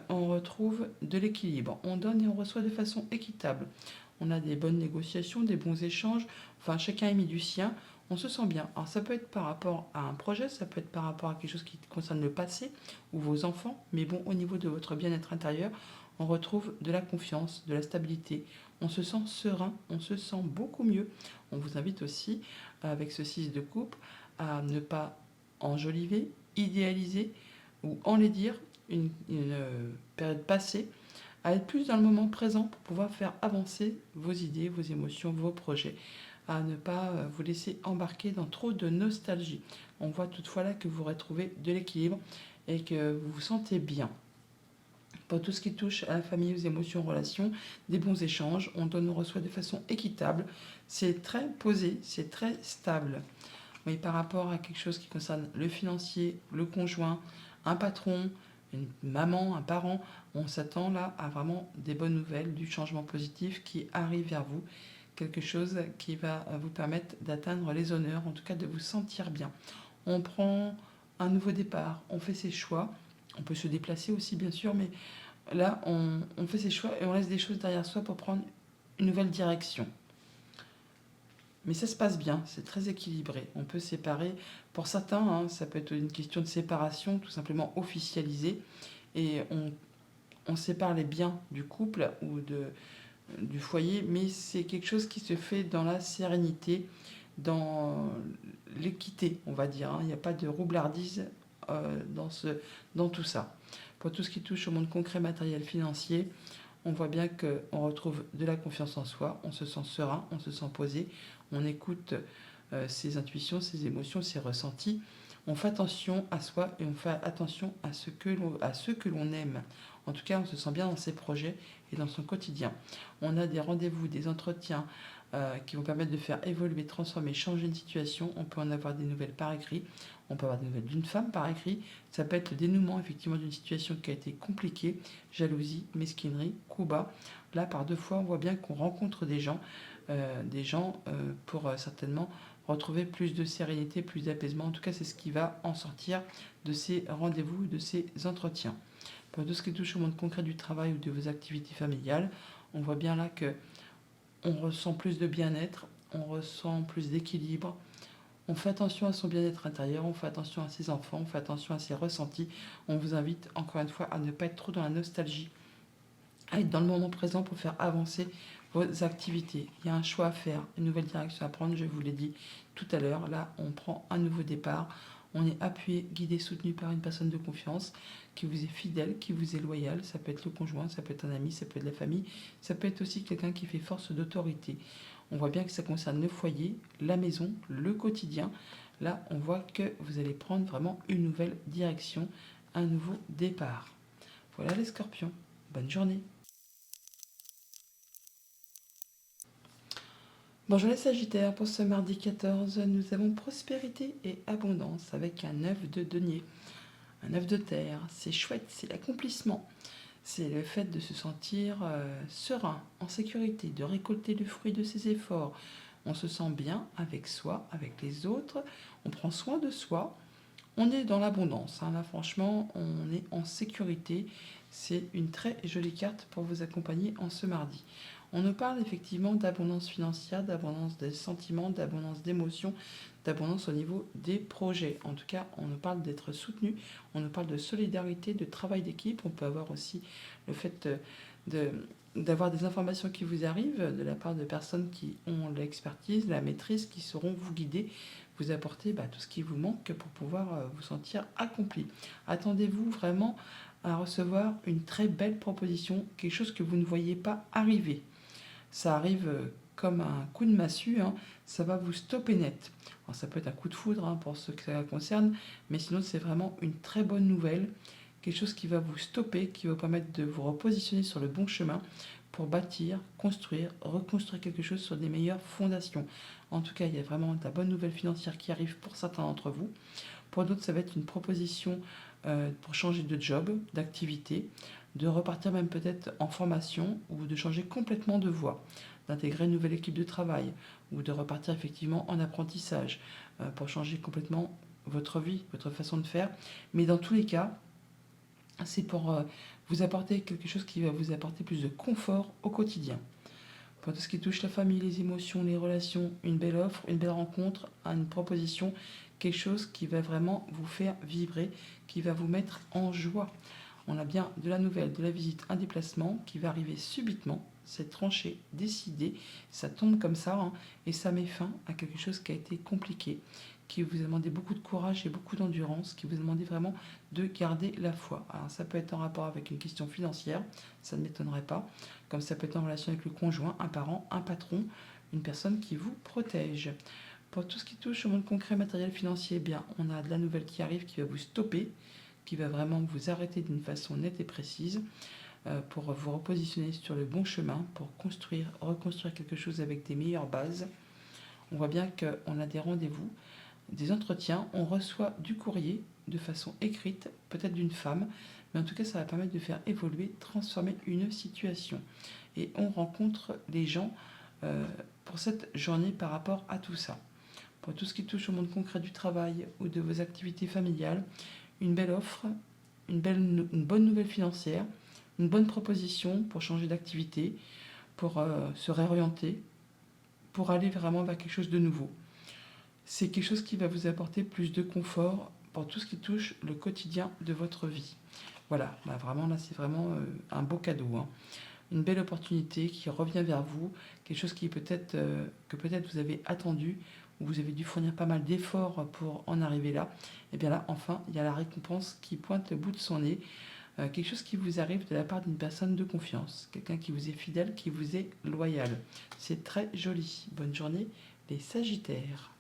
on retrouve de l'équilibre. On donne et on reçoit de façon équitable. On a des bonnes négociations, des bons échanges. Enfin, chacun a mis du sien. On se sent bien. Alors, ça peut être par rapport à un projet, ça peut être par rapport à quelque chose qui concerne le passé ou vos enfants. Mais bon, au niveau de votre bien-être intérieur, on retrouve de la confiance, de la stabilité. On se sent serein, on se sent beaucoup mieux. On vous invite aussi, avec ce 6 de coupe, à ne pas enjoliver, idéaliser ou enlaidir une période passée, à être plus dans le moment présent pour pouvoir faire avancer vos idées, vos émotions, vos projets, à ne pas vous laisser embarquer dans trop de nostalgie. On voit toutefois là que vous retrouvez de l'équilibre et que vous vous sentez bien. Pour tout ce qui touche à la famille, aux émotions, aux relations, des bons échanges, on donne, on reçoit de façon équitable. C'est très posé, c'est très stable. Mais par rapport à quelque chose qui concerne le financier, le conjoint, un patron, une maman, un parent, on s'attend là à vraiment des bonnes nouvelles, du changement positif qui arrive vers vous, quelque chose qui va vous permettre d'atteindre les honneurs, en tout cas de vous sentir bien. On prend un nouveau départ, on fait ses choix, on peut se déplacer aussi bien sûr, mais là on fait ses choix et on laisse des choses derrière soi pour prendre une nouvelle direction. Mais ça se passe bien, c'est très équilibré. On peut séparer, pour certains, hein, ça peut être une question de séparation, tout simplement officialisée, et on sépare les biens du couple ou du foyer, mais c'est quelque chose qui se fait dans la sérénité, dans l'équité, on va dire, hein. Il n'y a pas de roublardise dans tout ça. Pour tout ce qui touche au monde concret, matériel, financier, on voit bien qu'on retrouve de la confiance en soi, on se sent serein, on se sent posé, on écoute ses intuitions, ses émotions, ses ressentis. On fait attention à soi et on fait attention à ceux que l'on aime. En tout cas, on se sent bien dans ses projets et dans son quotidien. On a des rendez-vous, des entretiens qui vont permettre de faire évoluer, transformer, changer une situation. On peut en avoir des nouvelles par écrit. On peut avoir des nouvelles d'une femme par écrit. Ça peut être le dénouement effectivement d'une situation qui a été compliquée. Jalousie, mesquinerie, coup bas. Là, par deux fois, on voit bien qu'on rencontre des gens pour certainement retrouver plus de sérénité, plus d'apaisement. En tout cas, c'est ce qui va en sortir de ces rendez-vous, de ces entretiens. Pour tout ce qui touche au monde concret du travail ou de vos activités familiales, on voit bien là que on ressent plus de bien-être, on ressent plus d'équilibre, on fait attention à son bien-être intérieur, on fait attention à ses enfants, on fait attention à ses ressentis. On vous invite encore une fois à ne pas être trop dans la nostalgie, à être dans le moment présent pour faire avancer vos activités. Il y a un choix à faire, une nouvelle direction à prendre, je vous l'ai dit tout à l'heure. Là, on prend un nouveau départ, On est appuyé, guidé, soutenu par une personne de confiance qui vous est fidèle, qui vous est loyal. Ça peut être le conjoint, ça peut être un ami, ça peut être la famille, ça peut être aussi quelqu'un qui fait force d'autorité. On voit bien que ça concerne le foyer, la maison, le quotidien. Là, on voit que vous allez prendre vraiment une nouvelle direction, un nouveau départ. Voilà les scorpions. Bonne journée. Bonjour les Sagittaires, pour ce mardi 14, nous avons prospérité et abondance avec un œuf de denier, un œuf de terre. C'est chouette, c'est l'accomplissement. C'est le fait de se sentir serein, en sécurité, de récolter le fruit de ses efforts. On se sent bien avec soi, avec les autres, on prend soin de soi. On est dans l'abondance, hein. Là franchement, on est en sécurité. C'est une très jolie carte pour vous accompagner en ce mardi. On nous parle effectivement d'abondance financière, d'abondance des sentiments, d'abondance d'émotions, d'abondance au niveau des projets. En tout cas, on nous parle d'être soutenu, on nous parle de solidarité, de travail d'équipe. On peut avoir aussi le fait d'avoir des informations qui vous arrivent de la part de personnes qui ont l'expertise, la maîtrise, qui sauront vous guider, vous apporter tout ce qui vous manque pour pouvoir vous sentir accompli. Attendez-vous vraiment à recevoir une très belle proposition, quelque chose que vous ne voyez pas arriver. Ça arrive comme un coup de massue, hein, ça va vous stopper net. Alors ça peut être un coup de foudre, hein, pour ceux que ça concerne, mais sinon c'est vraiment une très bonne nouvelle, quelque chose qui va vous stopper, qui va vous permettre de vous repositionner sur le bon chemin pour bâtir, construire, reconstruire quelque chose sur des meilleures fondations. En tout cas, il y a vraiment de la bonne nouvelle financière qui arrive pour certains d'entre vous. Pour d'autres, ça va être une proposition pour changer de job, d'activité, de repartir même peut-être en formation ou de changer complètement de voie, d'intégrer une nouvelle équipe de travail ou de repartir effectivement en apprentissage pour changer complètement votre vie, votre façon de faire. Mais dans tous les cas, c'est pour vous apporter quelque chose qui va vous apporter plus de confort au quotidien. Pour tout ce qui touche la famille, les émotions, les relations, une belle offre, une belle rencontre, une proposition, quelque chose qui va vraiment vous faire vibrer, qui va vous mettre en joie. On a bien de la nouvelle, de la visite, un déplacement qui va arriver subitement, c'est tranché, décidé, ça tombe comme ça, hein, et ça met fin à quelque chose qui a été compliqué, qui vous a demandé beaucoup de courage et beaucoup d'endurance, qui vous a demandé vraiment de garder la foi. Alors ça peut être en rapport avec une question financière, ça ne m'étonnerait pas, comme ça peut être en relation avec le conjoint, un parent, un patron, une personne qui vous protège. Pour tout ce qui touche au monde concret, matériel, financier, eh bien, on a de la nouvelle qui arrive, qui va vous stopper, qui va vraiment vous arrêter d'une façon nette et précise pour vous repositionner sur le bon chemin, pour construire, reconstruire quelque chose avec des meilleures bases. On voit bien qu'on a des rendez-vous, des entretiens, on reçoit du courrier de façon écrite, peut-être d'une femme, mais en tout cas ça va permettre de faire évoluer, transformer une situation. Et on rencontre les gens pour cette journée par rapport à tout ça. Pour tout ce qui touche au monde concret du travail ou de vos activités familiales, une belle offre, une bonne nouvelle financière, une bonne proposition pour changer d'activité, pour se réorienter, pour aller vraiment vers quelque chose de nouveau. C'est quelque chose qui va vous apporter plus de confort pour tout ce qui touche le quotidien de votre vie. Voilà, vraiment là c'est vraiment un beau cadeau, hein. Une belle opportunité qui revient vers vous, quelque chose qui peut-être que peut-être vous avez attendu, ou vous avez dû fournir pas mal d'efforts pour en arriver là. Et bien là, enfin, il y a la récompense qui pointe le bout de son nez. Quelque chose qui vous arrive de la part d'une personne de confiance, quelqu'un qui vous est fidèle, qui vous est loyal. C'est très joli. Bonne journée, les Sagittaires.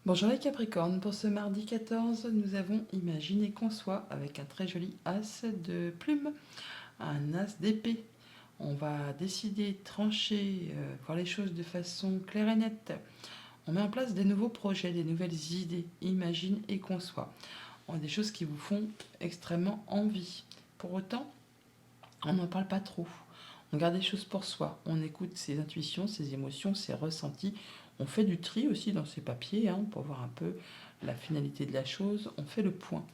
Bonjour les Capricornes, pour ce mardi 14, nous avons imaginé qu'on soit avec un très joli as de plume, un as d'épée. On va décider, trancher, voir les choses de façon claire et nette. On met en place des nouveaux projets, des nouvelles idées, imagine et conçoit. On a des choses qui vous font extrêmement envie. Pour autant, on n'en parle pas trop. On garde les choses pour soi. On écoute ses intuitions, ses émotions, ses ressentis. On fait du tri aussi dans ces papiers, hein, pour voir un peu la finalité de la chose. On fait le point.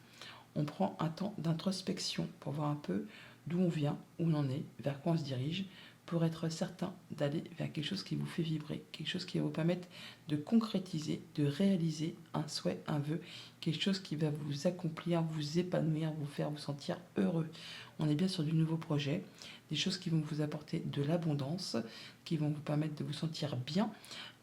On prend un temps d'introspection pour voir un peu d'où on vient, où on en est, vers quoi on se dirige, pour être certain d'aller vers quelque chose qui vous fait vibrer, quelque chose qui va vous permettre de concrétiser, de réaliser un souhait, un vœu, quelque chose qui va vous accomplir, vous épanouir, vous faire vous sentir heureux. On est bien sur du nouveau projet, des choses qui vont vous apporter de l'abondance, qui vont vous permettre de vous sentir bien,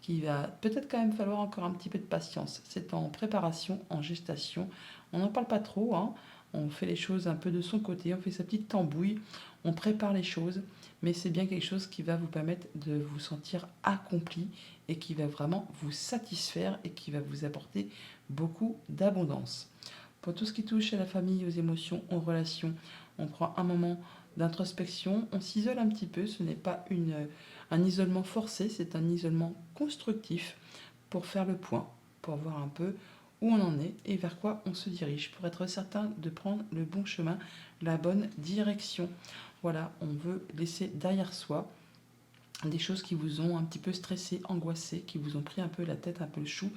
qui va peut-être quand même falloir encore un petit peu de patience. C'est en préparation, en gestation. On n'en parle pas trop, hein. On fait les choses un peu de son côté, on fait sa petite tambouille, on prépare les choses, mais c'est bien quelque chose qui va vous permettre de vous sentir accompli et qui va vraiment vous satisfaire et qui va vous apporter beaucoup d'abondance. Pour tout ce qui touche à la famille, aux émotions, aux relations, on prend un moment d'introspection, on s'isole un petit peu, ce n'est pas un isolement forcé, c'est un isolement constructif pour faire le point, pour voir un peu où on en est et vers quoi on se dirige, pour être certain de prendre le bon chemin, la bonne direction. Voilà, on veut laisser derrière soi des choses qui vous ont un petit peu stressé, angoissé, qui vous ont pris un peu la tête, un peu le chou.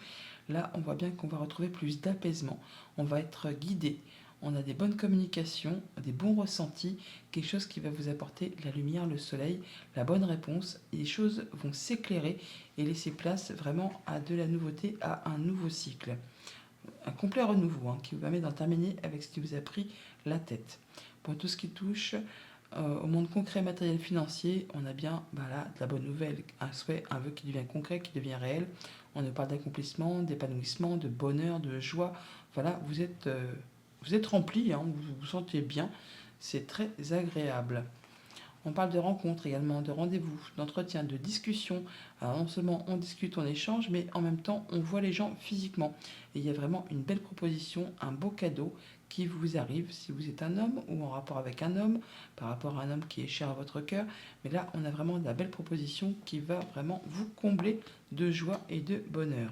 Là, on voit bien qu'on va retrouver plus d'apaisement, on va être guidé, on a des bonnes communications, des bons ressentis, quelque chose qui va vous apporter la lumière, le soleil, la bonne réponse. Les choses vont s'éclairer et laisser place vraiment à de la nouveauté, à un nouveau cycle. Un complet renouveau qui vous permet d'en terminer avec ce qui vous a pris la tête. Pour tout ce qui touche au monde concret, matériel, financier, on a bien là, de la bonne nouvelle, un souhait, un vœu qui devient concret, qui devient réel. On nous parle d'accomplissement, d'épanouissement, de bonheur, de joie. Voilà, vous êtes rempli, vous vous sentez bien, c'est très agréable. On parle de rencontres également, de rendez-vous, d'entretien, de discussion. Alors non seulement on discute, on échange, mais en même temps on voit les gens physiquement. Et il y a vraiment une belle proposition, un beau cadeau qui vous arrive si vous êtes un homme ou en rapport avec un homme, par rapport à un homme qui est cher à votre cœur. Mais là, on a vraiment de la belle proposition qui va vraiment vous combler de joie et de bonheur.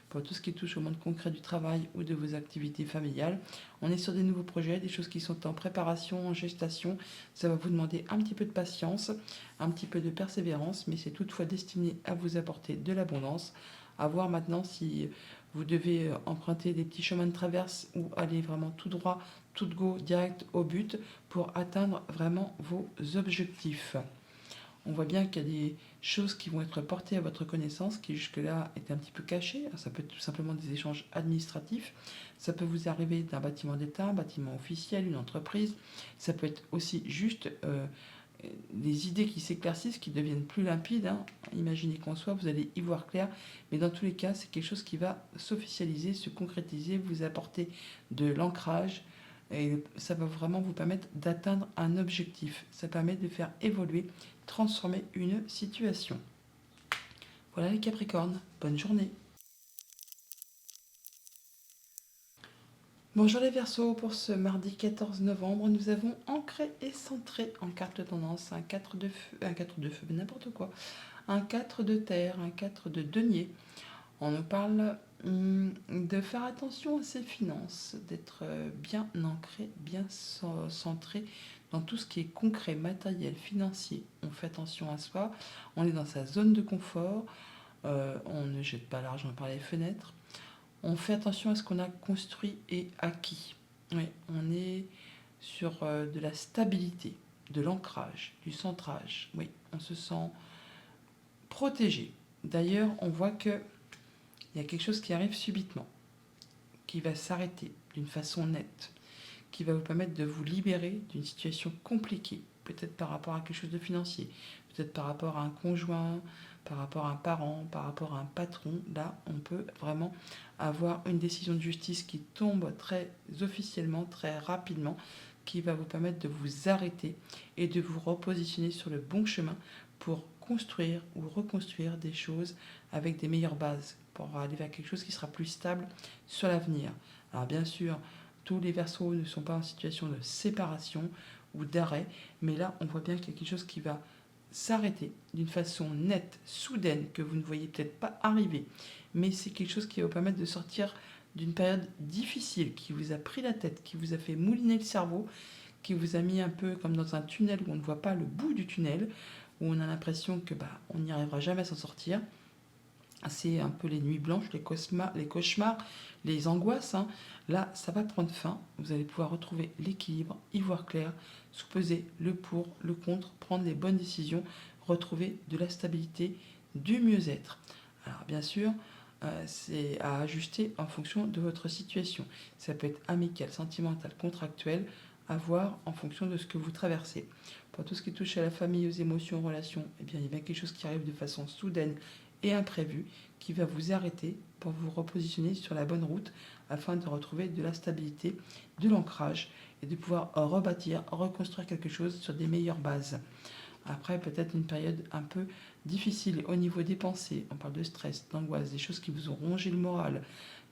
Pour tout ce qui touche au monde concret du travail ou de vos activités familiales, on est sur des nouveaux projets, des choses qui sont en préparation, en gestation. Ça va vous demander un petit peu de patience, un petit peu de persévérance, mais c'est toutefois destiné à vous apporter de l'abondance. À voir maintenant si vous devez emprunter des petits chemins de traverse ou aller vraiment tout droit, tout go, direct au but pour atteindre vraiment vos objectifs. On voit bien qu'il y a des choses qui vont être portées à votre connaissance qui jusque-là étaient un petit peu cachées. Ça peut être tout simplement des échanges administratifs. Ça peut vous arriver d'un bâtiment d'État, un bâtiment officiel, une entreprise. Ça peut être aussi juste des idées qui s'éclaircissent, qui deviennent plus limpides. Imaginez qu'en soi, vous allez y voir clair. Mais dans tous les cas, c'est quelque chose qui va s'officialiser, se concrétiser, vous apporter de l'ancrage. Et ça va vraiment vous permettre d'atteindre un objectif. Ça permet de faire évoluer, transformer une situation. Voilà les Capricornes, bonne journée. Bonjour les Verseaux, pour ce mardi 14 novembre, nous avons ancré et centré en carte de tendance un 4 de feu, n'importe quoi, un 4 de terre, un 4 de denier. On nous parle de faire attention à ses finances, d'être bien ancré, bien centré dans tout ce qui est concret, matériel, financier. On fait attention à soi, on est dans sa zone de confort, on ne jette pas l'argent par les fenêtres, on fait attention à ce qu'on a construit et acquis. Oui, on est sur de la stabilité, de l'ancrage, du centrage. Oui, on se sent protégé. D'ailleurs, on voit que il y a quelque chose qui arrive subitement, qui va s'arrêter d'une façon nette, qui va vous permettre de vous libérer d'une situation compliquée, peut-être par rapport à quelque chose de financier, peut-être par rapport à un conjoint, par rapport à un parent, par rapport à un patron. Là, on peut vraiment avoir une décision de justice qui tombe très officiellement, très rapidement, qui va vous permettre de vous arrêter et de vous repositionner sur le bon chemin pour construire ou reconstruire des choses avec des meilleures bases, pour aller vers quelque chose qui sera plus stable sur l'avenir. Alors bien sûr, tous les Verseaux ne sont pas en situation de séparation ou d'arrêt, mais là, on voit bien qu'il y a quelque chose qui va s'arrêter d'une façon nette, soudaine, que vous ne voyez peut-être pas arriver, mais c'est quelque chose qui va vous permettre de sortir d'une période difficile, qui vous a pris la tête, qui vous a fait mouliner le cerveau, qui vous a mis un peu comme dans un tunnel où on ne voit pas le bout du tunnel, où on a l'impression que on n'y arrivera jamais à s'en sortir. C'est un peu les nuits blanches, les cauchemars, les angoisses. Là, ça va prendre fin. Vous allez pouvoir retrouver l'équilibre, y voir clair, sous-peser le pour, le contre, prendre les bonnes décisions, retrouver de la stabilité, du mieux-être. Alors bien sûr, c'est à ajuster en fonction de votre situation. Ça peut être amical, sentimental, contractuel, à voir en fonction de ce que vous traversez. Pour tout ce qui touche à la famille, aux émotions, aux relations, eh bien, il y a bien quelque chose qui arrive de façon soudaine et imprévue qui va vous arrêter pour vous repositionner sur la bonne route afin de retrouver de la stabilité, de l'ancrage et de pouvoir rebâtir, reconstruire quelque chose sur des meilleures bases. Après, peut-être une période un peu difficile au niveau des pensées. On parle de stress, d'angoisse, des choses qui vous ont rongé le moral,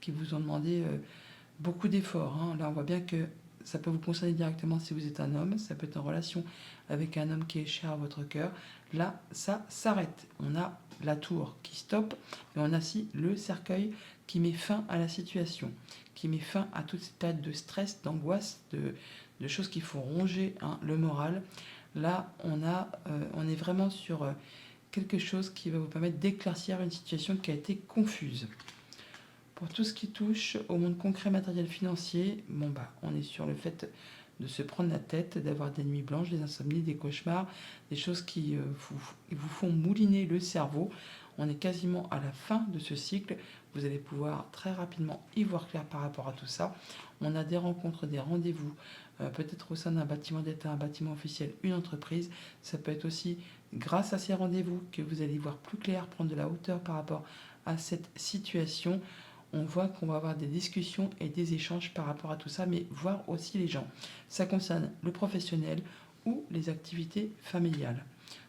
qui vous ont demandé beaucoup d'efforts. Là, on voit bien que ça peut vous concerner directement si vous êtes un homme. Ça peut être en relation avec un homme qui est cher à votre cœur. Là, ça s'arrête. On a la tour qui stoppe, mais on a aussi le cercueil qui met fin à la situation, qui met fin à toute cette période de stress, d'angoisse, de choses qui font ronger le moral. Là, on est vraiment sur quelque chose qui va vous permettre d'éclaircir une situation qui a été confuse. Pour tout ce qui touche au monde concret, matériel, financier, on est sur le fait de se prendre la tête, d'avoir des nuits blanches, des insomnies, des cauchemars, des choses qui vous font mouliner le cerveau. On est quasiment à la fin de ce cycle. Vous allez pouvoir très rapidement y voir clair par rapport à tout ça. On a des rencontres, des rendez-vous, peut-être au sein d'un bâtiment d'État, un bâtiment officiel, une entreprise. Ça peut être aussi grâce à ces rendez-vous que vous allez voir plus clair, prendre de la hauteur par rapport à cette situation. On voit qu'on va avoir des discussions et des échanges par rapport à tout ça, mais voir aussi les gens. Ça concerne le professionnel ou les activités familiales.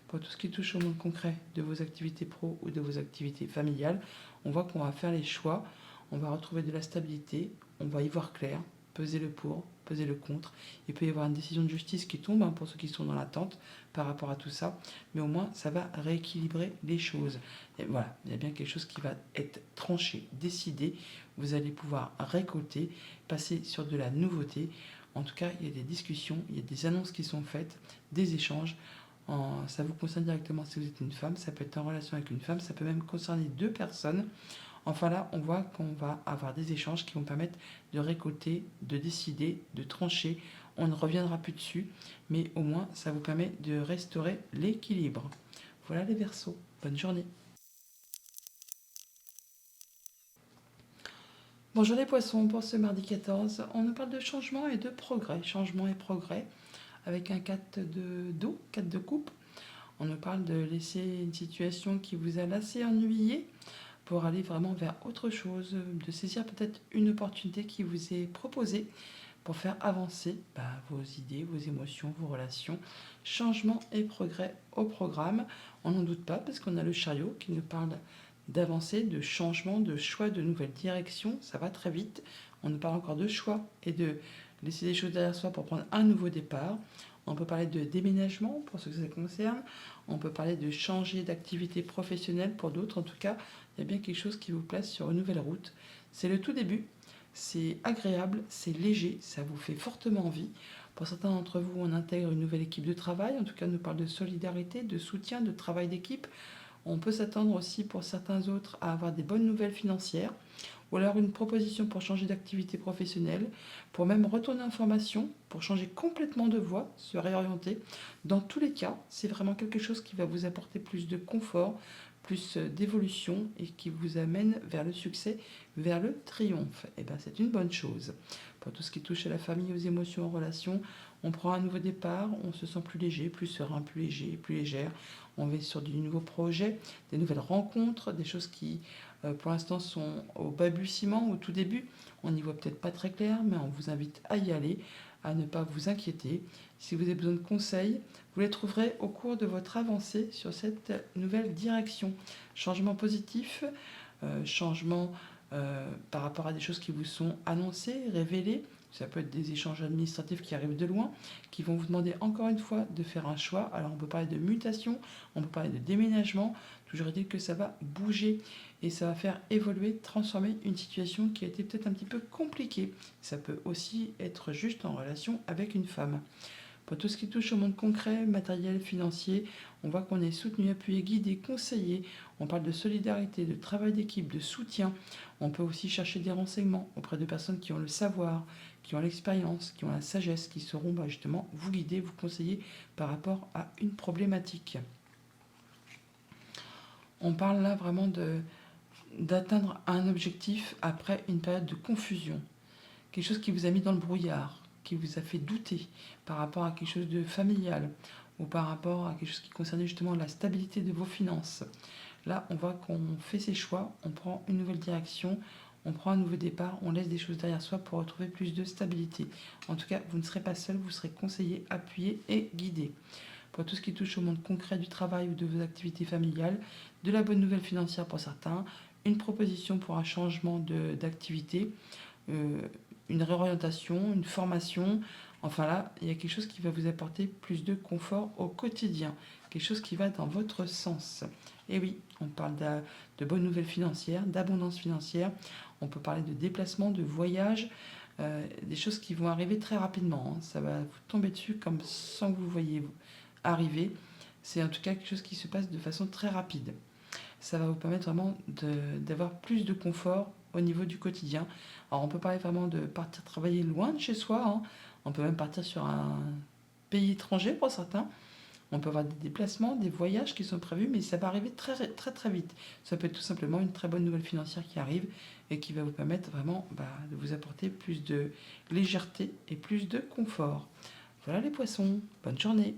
Pour tout ce qui touche au monde concret de vos activités pro ou de vos activités familiales, on voit qu'on va faire les choix, on va retrouver de la stabilité, on va y voir clair, peser le pour, peser le contre. Il peut y avoir une décision de justice qui tombe pour ceux qui sont dans l'attente par rapport à tout ça, mais au moins ça va rééquilibrer les choses. Et voilà, il y a bien quelque chose qui va être tranché, décidé. Vous allez pouvoir récolter, passer sur de la nouveauté. En tout cas, il y a des discussions, il y a des annonces qui sont faites, des échanges. Ça vous concerne directement si vous êtes une femme, ça peut être en relation avec une femme, ça peut même concerner deux personnes. Enfin là, on voit qu'on va avoir des échanges qui vont permettre de récolter, de décider, de trancher. On ne reviendra plus dessus, mais au moins ça vous permet de restaurer l'équilibre. Voilà les Verseaux. Bonne journée. Bonjour les Poissons, pour ce mardi 14, on nous parle de changement et de progrès. Changement et progrès avec un 4 de dos, 4 de coupe. On nous parle de laisser une situation qui vous a lassé, ennuyé, pour aller vraiment vers autre chose, de saisir peut-être une opportunité qui vous est proposée pour faire avancer vos idées, vos émotions, vos relations. Changement et progrès au programme. On n'en doute pas parce qu'on a le chariot qui nous parle d'avancer, de changement, de choix, de nouvelles directions. Ça va très vite. On nous parle encore de choix et de laisser des choses derrière soi pour prendre un nouveau départ. On peut parler de déménagement pour ceux que ça concerne. On peut parler de changer d'activité professionnelle pour d'autres. En tout cas, il y a bien quelque chose qui vous place sur une nouvelle route. C'est le tout début. C'est agréable, c'est léger, ça vous fait fortement envie. Pour certains d'entre vous, on intègre une nouvelle équipe de travail. En tout cas, on nous parle de solidarité, de soutien, de travail d'équipe. On peut s'attendre aussi pour certains autres à avoir des bonnes nouvelles financières ou alors une proposition pour changer d'activité professionnelle, pour même retourner en formation, pour changer complètement de voie, se réorienter. Dans tous les cas, c'est vraiment quelque chose qui va vous apporter plus de confort, plus d'évolution et qui vous amène vers le succès, vers le triomphe. Et bien c'est une bonne chose. Pour tout ce qui touche à la famille, aux émotions, aux relations, on prend un nouveau départ, on se sent plus léger, plus serein, plus léger, plus légère. On va sur du nouveau projet, des nouvelles rencontres, des choses qui pour l'instant sont au balbutiement, au tout début. On n'y voit peut-être pas très clair, mais on vous invite à y aller, à ne pas vous inquiéter. Si vous avez besoin de conseils, vous les trouverez au cours de votre avancée sur cette nouvelle direction. Changement positif, changement par rapport à des choses qui vous sont annoncées, révélées. Ça peut être des échanges administratifs qui arrivent de loin, qui vont vous demander encore une fois de faire un choix. Alors on peut parler de mutation, on peut parler de déménagement. Toujours est-il que ça va bouger et ça va faire évoluer, transformer une situation qui a été peut-être un petit peu compliquée. Ça peut aussi être juste en relation avec une femme. Pour tout ce qui touche au monde concret, matériel, financier, on voit qu'on est soutenu, appuyé, guidé, conseillé. On parle de solidarité, de travail d'équipe, de soutien. On peut aussi chercher des renseignements auprès de personnes qui ont le savoir, qui ont l'expérience, qui ont la sagesse, qui sauront justement vous guider, vous conseiller par rapport à une problématique. On parle là vraiment d'atteindre un objectif après une période de confusion. Quelque chose qui vous a mis dans le brouillard, qui vous a fait douter par rapport à quelque chose de familial ou par rapport à quelque chose qui concernait justement la stabilité de vos finances. Là, on voit qu'on fait ses choix, on prend une nouvelle direction, on prend un nouveau départ, on laisse des choses derrière soi pour retrouver plus de stabilité. En tout cas, vous ne serez pas seul, vous serez conseillé, appuyé et guidé. Pour tout ce qui touche au monde concret du travail ou de vos activités familiales, de la bonne nouvelle financière pour certains, une proposition pour un changement d'activité, euh, une réorientation, une formation. Enfin là, il y a quelque chose qui va vous apporter plus de confort au quotidien, quelque chose qui va dans votre sens. Et oui, on parle de bonnes nouvelles financières, d'abondance financière, on peut parler de déplacement, de voyage, des choses qui vont arriver très rapidement, hein. Ça va vous tomber dessus comme sans que vous voyez arriver. C'est en tout cas quelque chose qui se passe de façon très rapide. Ça va vous permettre vraiment d'avoir plus de confort au niveau du quotidien. Alors on peut parler vraiment de partir travailler loin de chez soi, hein. On peut même partir sur un pays étranger pour certains. On peut avoir des déplacements, des voyages qui sont prévus, mais ça va arriver très très très vite. Ça peut être tout simplement une très bonne nouvelle financière qui arrive et qui va vous permettre vraiment de vous apporter plus de légèreté et plus de confort. Voilà les poissons, bonne journée.